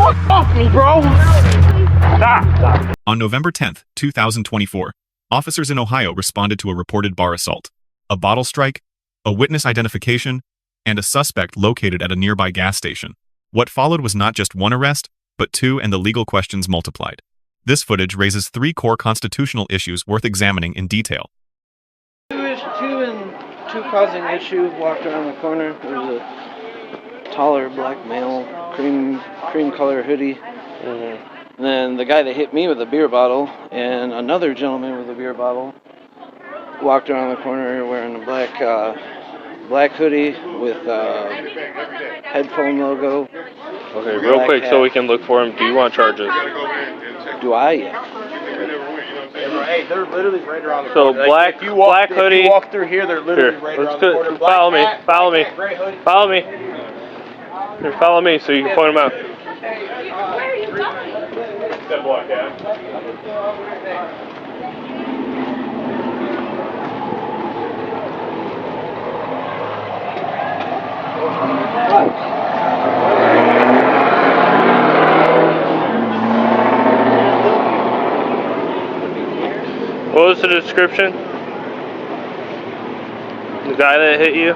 fuck off me, bro! Stop. On November 10th, 2024, officers in Ohio responded to a reported bar assault, a bottle strike, a witness identification, and a suspect located at a nearby gas station. What followed was not just one arrest, but two, and the legal questions multiplied. This footage raises three core constitutional issues worth examining in detail. Two causing issue walked around the corner. There was a taller black male, cream color hoodie. And then the guy that hit me with a beer bottle and another gentleman with a beer bottle walked around the corner wearing a black hoodie with headphone logo. Okay, real quick hat. So we can look for him. Do you want charges? Do I? Yeah. Hey, they're literally right around the corner. So black hoodie. If you walk through here, they're literally right around the corner. Follow me. Follow me. Follow me. Here, follow me so you can point him out. That black hat. What was the description? The guy that hit you?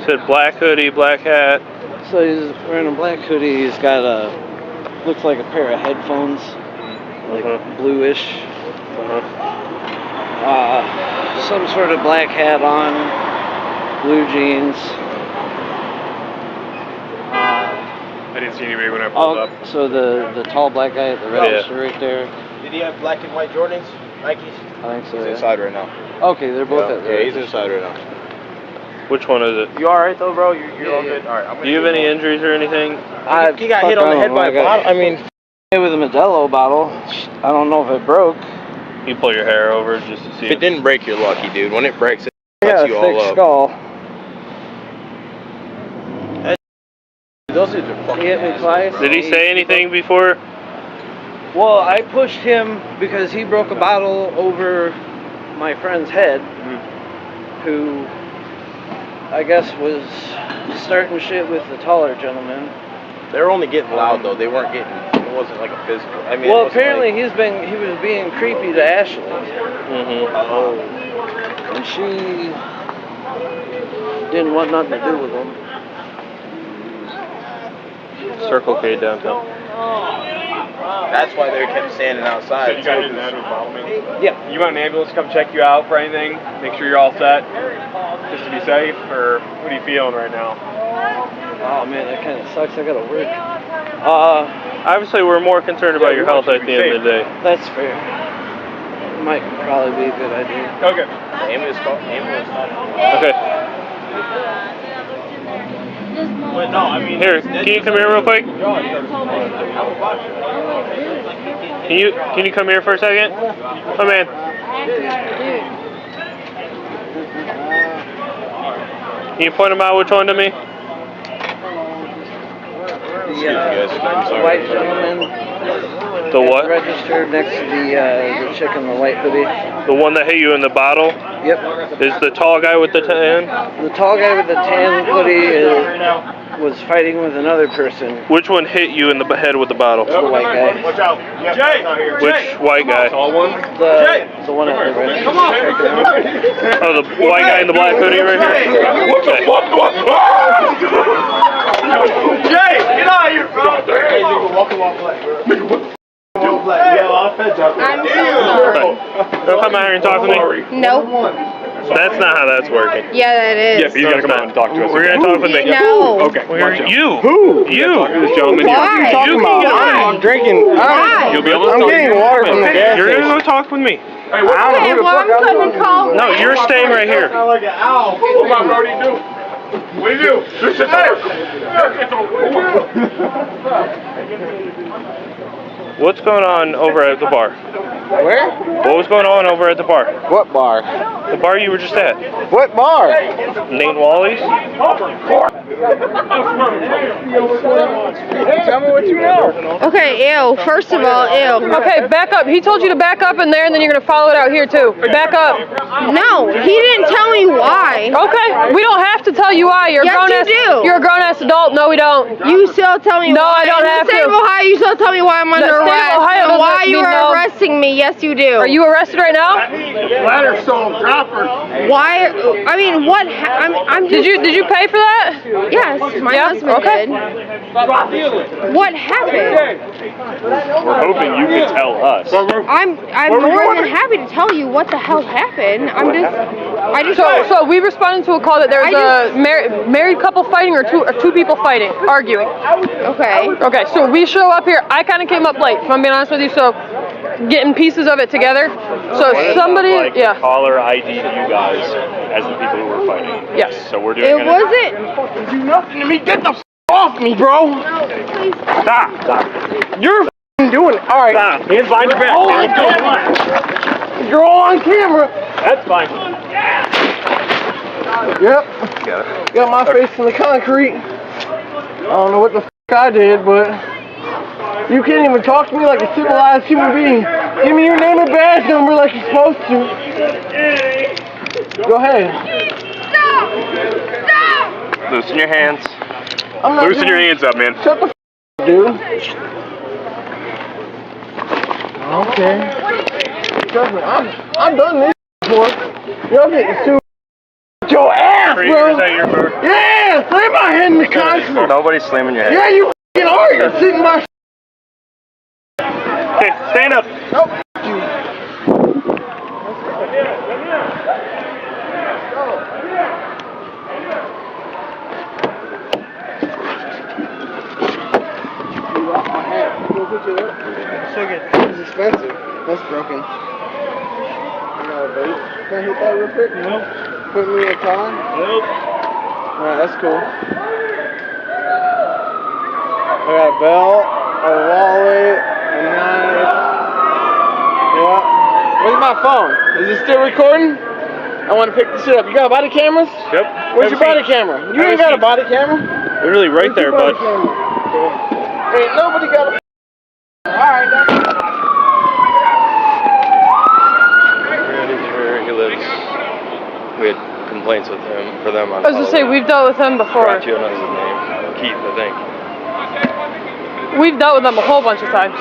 Said black hoodie, black hat. So he's wearing a black hoodie. He's got looks like a pair of headphones, like bluish. Some sort of black hat on, blue jeans. I didn't see anybody when I pulled up. So the tall black guy at the register right there. Did he have black and white Jordans? Nikes? I think so. He's inside right now. Okay, they're both at the register. He's inside right now. Which one is it? You alright though, bro? You're all good? Alright. Do you have any injuries or anything? He got hit on the head by a bottle. I mean, with a Modelo bottle. I don't know if it broke. You pull your hair over just to see. If it didn't break, you're lucky, dude. When it breaks, it fucks you all up. Skull. Those dudes are fucking. He hit me twice. Did he say anything before? Well, I pushed him because he broke a bottle over my friend's head, who I guess was starting shit with the taller gentleman. They were only getting loud though. They weren't getting. It wasn't like a physical. I mean. Well, apparently he was being creepy to Ashley. Oh. And she didn't want nothing to do with him. Circle K downtown. That's why they kept standing outside. So you guys didn't have to follow me? Yeah. You want an ambulance to come check you out for anything? Make sure you're all set? Just to be safe? Or what are you feeling right now? Oh man, that kind of sucks. I gotta work. Obviously, we're more concerned about your health at the end of the day. That's fair. Might probably be a good idea. Okay. Ambulance call. Okay. But no, I mean. Here, can you come here real quick? Can you come here for a second? Come in. Can you point them out which one to me? The white gentleman. The what? Registered next to the chick in the white hoodie. The one that hit you in the bottle? Yep. Is the tall guy with the tan? The tall guy with the tan hoodie was fighting with another person. Which one hit you in the head with the bottle? The white guy. Watch out. Jay! Which white guy? Tall one? The one at the register. Come on! Oh, the white guy in the black hoodie right here? What the fuck? Jay! Get out of here, bro! Walk black, bro. Don't come out here and talk to me. Nope. That's not how that's working. Yeah, that is. Yeah, but you gotta come out and talk to us. We're gonna talk with me. No. Okay. You. Who? You. This gentleman here. Why? You can get Why? on. Drinking. Why? You'll be able to I'm getting water from the gas You're gonna station. go talk with me. Hey, what Okay, well, I'm gonna call. No, you're staying right here. like an owl. What about Brody do? What do you do? Just sit there. What's going on over at the bar? Where? What was going on over at the bar? What bar? The bar you were just at. What bar? Nate Wally's? Tell me what you know. Okay, ew. First of all, ew. Okay, back up. He told you to back up in there, and then you're going to follow it out here, too. Back up. No, he didn't tell me why. Okay, we don't have to tell you why. You're a Yes, grown you ass. do. You're a grown ass adult. No, we don't. You still tell me No, why. I don't In have the state to. of Ohio, you still tell me why I'm under state of arrest. Ohio And doesn't why you mean are no. arresting me? Yes, you do. Are you arrested right now? Let her soul drop her. Why? I mean, what? I'm just. Did you pay for that? Yes, my husband okay. did. What happened? We're hoping you can tell us. I'm more than happy to tell you what the hell happened. I just. So we responded to a call that there was a married couple fighting or two people fighting, arguing. Okay. Okay, so we show up here. I kind of came up late, if I'm being honest with you, so getting pieces of it together. So somebody, Like yeah. the caller ID'd you guys as the people who were fighting. Yes. So we're doing It wasn't. Do nothing to me. Get the off me, bro. Stop. You're doing it. All right. Stop. Hands behind your back. Oh, you're all on camera. That's fine. Yep. Got my face in the concrete. I don't know what the I did, but you can't even talk to me like a civilized human being. Give me your name and badge number like you're supposed to. Go ahead. Stop! Loosen your hands. I'm not Loosen your hands up, man. Shut the dude. Okay. Trust me, I've done this before. You're getting sued. Your ass, bro. Yeah, slam my head in the concrete. Nobody's slamming your head. Yeah, you f***ing are. You're sitting my. Okay, stand up. Nope. It's expensive. That's broken. I got a bait. Can I hit that real quick? Nope. Put me in a car? Nope. Alright, that's cool. I got a belt, a wallet, a knife. Yeah. Where's my phone? Is it still recording? I want to pick this shit up. You got body cameras? Yep. Where's your body camera? You ain't got a body camera? Literally right there, bud. Ain't nobody got a. Alright, He lives. We had complaints with him for them on. I was gonna say, we've dealt with him before. Gratio knows his name. Keith, I think. We've dealt with them a whole bunch of times.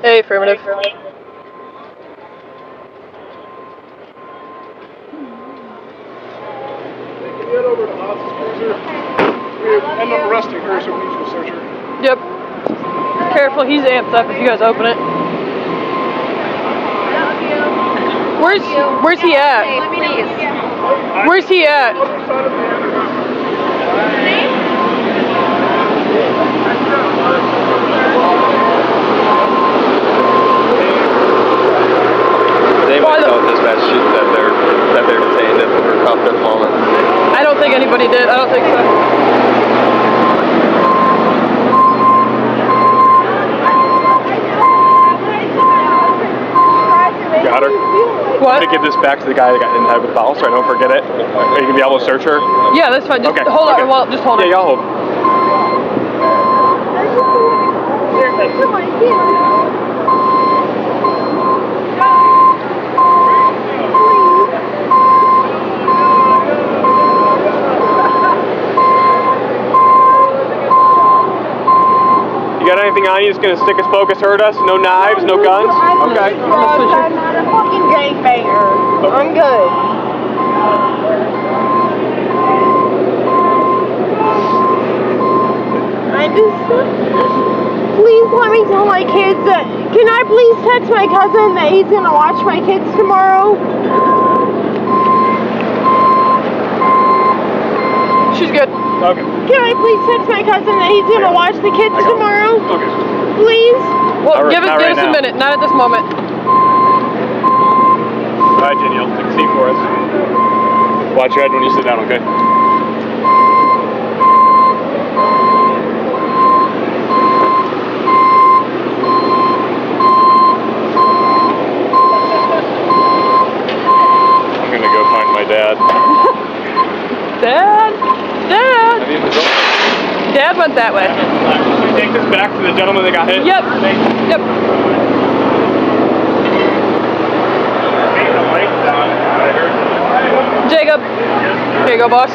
Hey, affirmative. Get over to Hobbs' cruiser. We end up arresting her, so we need to search her. Yep. Careful, he's amped up if you guys open it. Where's he at? Where's he at? They might know at this match that they're detained and we're cuffed at the moment. I don't think anybody did. I don't think so. Got her. What? I'm gonna give this back to the guy that got in the head with the bottle so I don't forget it. Are you gonna be able to search her? Yeah, that's fine. Just Okay. hold Okay. it. Well, just hold it. Yeah, y'all hold. You got anything on you that's gonna stick us, poke us, hurt us? No knives, no guns? Okay. I'm not a fucking gangbanger. I'm good. Please let me tell my kids that. Can I please text my cousin that he's gonna watch my kids tomorrow? She's good. Okay. Can I please text my cousin that he's gonna watch the kids tomorrow? Okay. Please? Well, Not give right us a now. minute. Not at this moment. All right, Danielle, take a seat for us. Watch your head when you sit down, okay? I'm gonna go find my dad. Dad? Dad? I mean, the girl. Dad went that way. Can we take this back to the gentleman that got hit? Yep. Thanks. Yep. Jacob. Here you go, boss.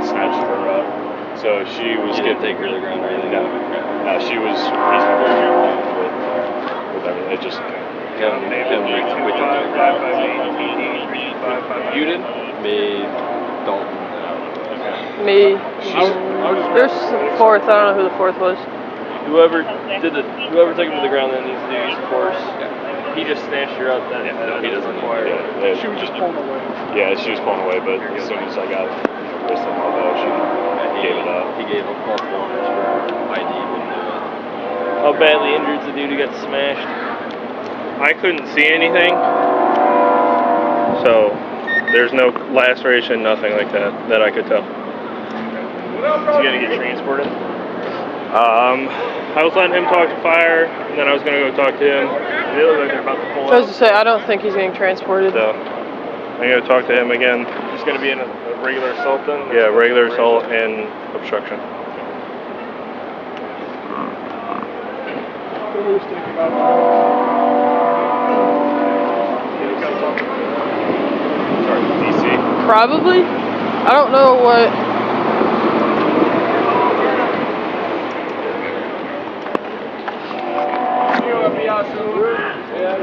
Snatched her up. So she was You didn't take her to the ground or anything? No, she was reasonably with everything. It just Him, you did? Me, Dalton. Me. I was There's the fourth. I don't know who the fourth was. Whoever took him to the ground that needs to do use of force. He just snatched her up. That He doesn't require. Yeah, she was just pulling away. Yeah, she was pulling away, but as soon as I got wrist and elbow, she gave it up. He gave up multiple orders for ID. Wouldn't do it. How badly injured's the dude who got smashed? I couldn't see anything, so there's no laceration, nothing like that I could tell. So you gotta get transported? I was letting him talk to fire, and then I was gonna go talk to him. They look like they're about to pull I was out. to say, I don't think he's getting transported. So I'm gonna talk to him again. It's gonna be in a regular assault then? Yeah, regular assault and obstruction. Sorry, DC. Probably. I don't know what.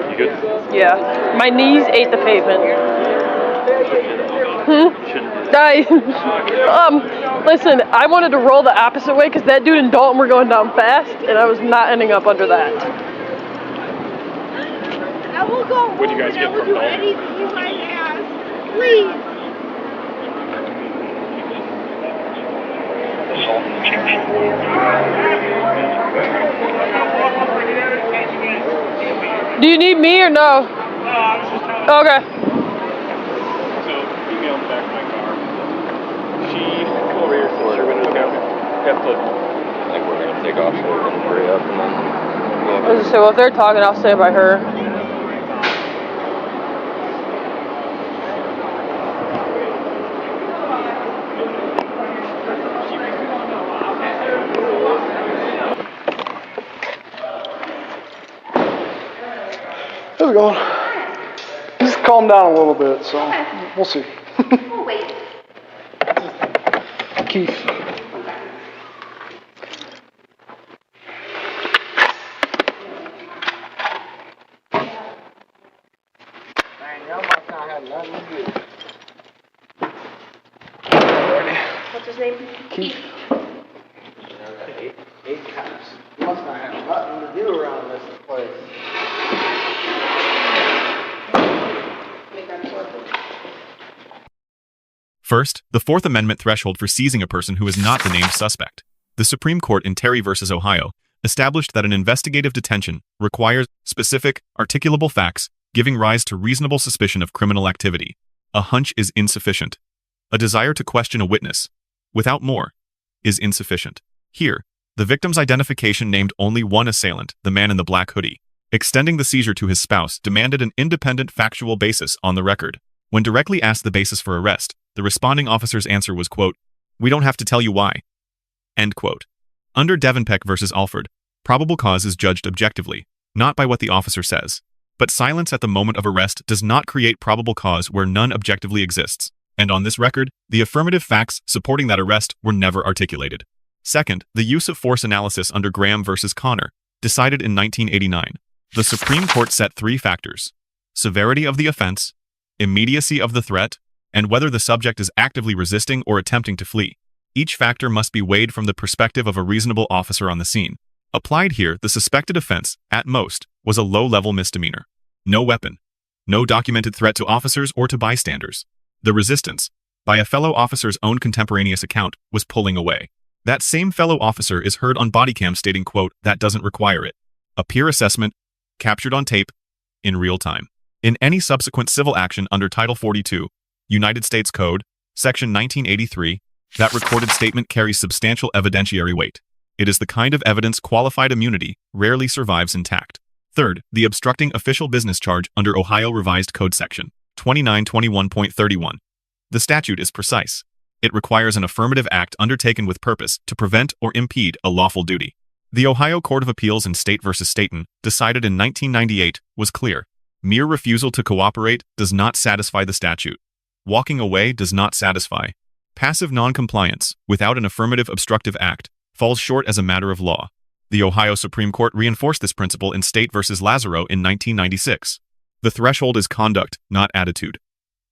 You good? Yeah. My knees ate the pavement. Listen, I wanted to roll the opposite way because that dude and Dalton were going down fast, and I was not ending up under that. I will go What'd you guys home and get I will from do Dalton? anything you guys ask. Please. Do you need me or no? Okay. So, you get on the back of my car. Come over here, so your windows down. Have to. I think we're gonna take off so we can hurry up and then. I was just say, well, if they're talking, I'll stay by her. How's it going? He's calmed down a little bit, so we'll see. Oh, wait. Keith. What's his name? Keith. Eight cops. You must not have nothing to do around this place. First, the Fourth Amendment threshold for seizing a person who is not the named suspect. The Supreme Court in Terry v. Ohio established that an investigative detention requires specific, articulable facts giving rise to reasonable suspicion of criminal activity. A hunch is insufficient. A desire to question a witness, without more, is insufficient. Here, the victim's identification named only one assailant, the man in the black hoodie. Extending the seizure to his spouse demanded an independent factual basis on the record. When directly asked the basis for arrest, the responding officer's answer was, quote, "We don't have to tell you why." End quote. Under Devenpeck v. Alford, probable cause is judged objectively, not by what the officer says. But silence at the moment of arrest does not create probable cause where none objectively exists. And on this record, the affirmative facts supporting that arrest were never articulated. Second, the use of force analysis under Graham versus Connor, decided in 1989. The Supreme Court set 3 factors: severity of the offense, immediacy of the threat, and whether the subject is actively resisting or attempting to flee. Each factor must be weighed from the perspective of a reasonable officer on the scene. Applied here, the suspected offense, at most, was a low-level misdemeanor. No weapon. No documented threat to officers or to bystanders. The resistance, by a fellow officer's own contemporaneous account, was pulling away. That same fellow officer is heard on Bodycam stating, quote, "That doesn't require it." A peer assessment, captured on tape, in real time. In any subsequent civil action under Title 42, United States Code, Section 1983, that recorded statement carries substantial evidentiary weight. It is the kind of evidence qualified immunity rarely survives intact. Third, the obstructing official business charge under Ohio Revised Code Section 2921.31. The statute is precise. It requires an affirmative act undertaken with purpose to prevent or impede a lawful duty. The Ohio Court of Appeals in State v. Staten, decided in 1998, was clear. Mere refusal to cooperate does not satisfy the statute. Walking away does not satisfy. Passive noncompliance, without an affirmative obstructive act, falls short as a matter of law. The Ohio Supreme Court reinforced this principle in State v. Lazaro in 1996. The threshold is conduct, not attitude.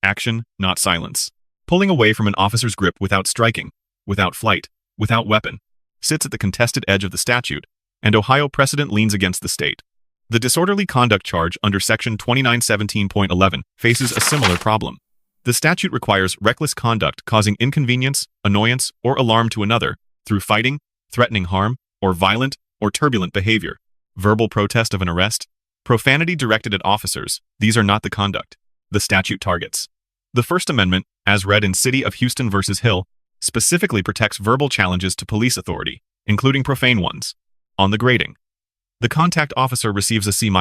Action, not silence. Pulling away from an officer's grip without striking, without flight, without weapon, sits at the contested edge of the statute, and Ohio precedent leans against the state. The disorderly conduct charge under Section 2917.11 faces a similar problem. The statute requires reckless conduct causing inconvenience, annoyance, or alarm to another through fighting, threatening harm, or violent or turbulent behavior. Verbal protest of an arrest, profanity directed at officers, these are not the conduct the statute targets. The First Amendment, as read in City of Houston v. Hill, specifically protects verbal challenges to police authority, including profane ones. On the grading, the contact officer receives a C-.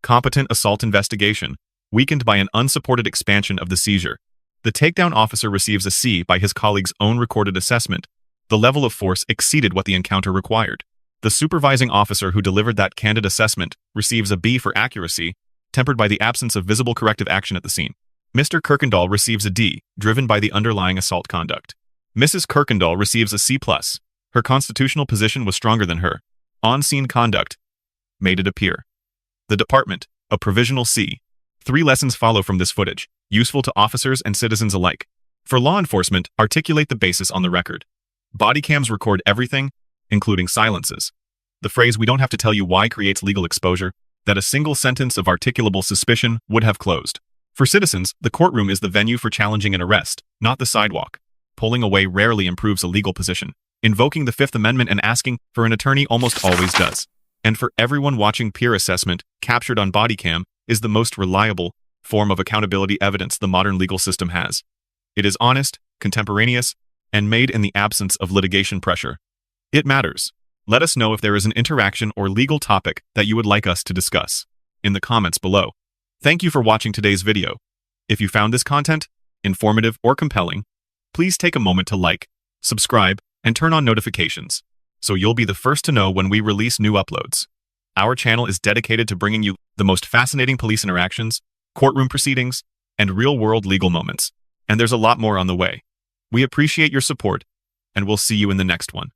Competent assault investigation, weakened by an unsupported expansion of the seizure. The takedown officer receives a C by his colleague's own recorded assessment. The level of force exceeded what the encounter required. The supervising officer who delivered that candid assessment receives a B for accuracy, tempered by the absence of visible corrective action at the scene. Mr. Kirkendall receives a D, driven by the underlying assault conduct. Mrs. Kirkendall receives a C+. Her constitutional position was stronger than her on-scene conduct made it appear. The department, a provisional C. 3 lessons follow from this footage, useful to officers and citizens alike. For law enforcement, articulate the basis on the record. Bodycams record everything, including silences. The phrase "we don't have to tell you why" creates legal exposure that a single sentence of articulable suspicion would have closed. For citizens, the courtroom is the venue for challenging an arrest, not the sidewalk. Pulling away rarely improves a legal position. Invoking the Fifth Amendment and asking for an attorney almost always does. And for everyone watching, peer assessment, captured on Bodycam, is the most reliable form of accountability evidence the modern legal system has. It is honest, contemporaneous, and made in the absence of litigation pressure. It matters. Let us know if there is an interaction or legal topic that you would like us to discuss in the comments below. Thank you for watching today's video. If you found this content informative or compelling, please take a moment to like, subscribe, and turn on notifications, so you'll be the first to know when we release new uploads. Our channel is dedicated to bringing you the most fascinating police interactions, courtroom proceedings, and real-world legal moments. And there's a lot more on the way. We appreciate your support, and we'll see you in the next one.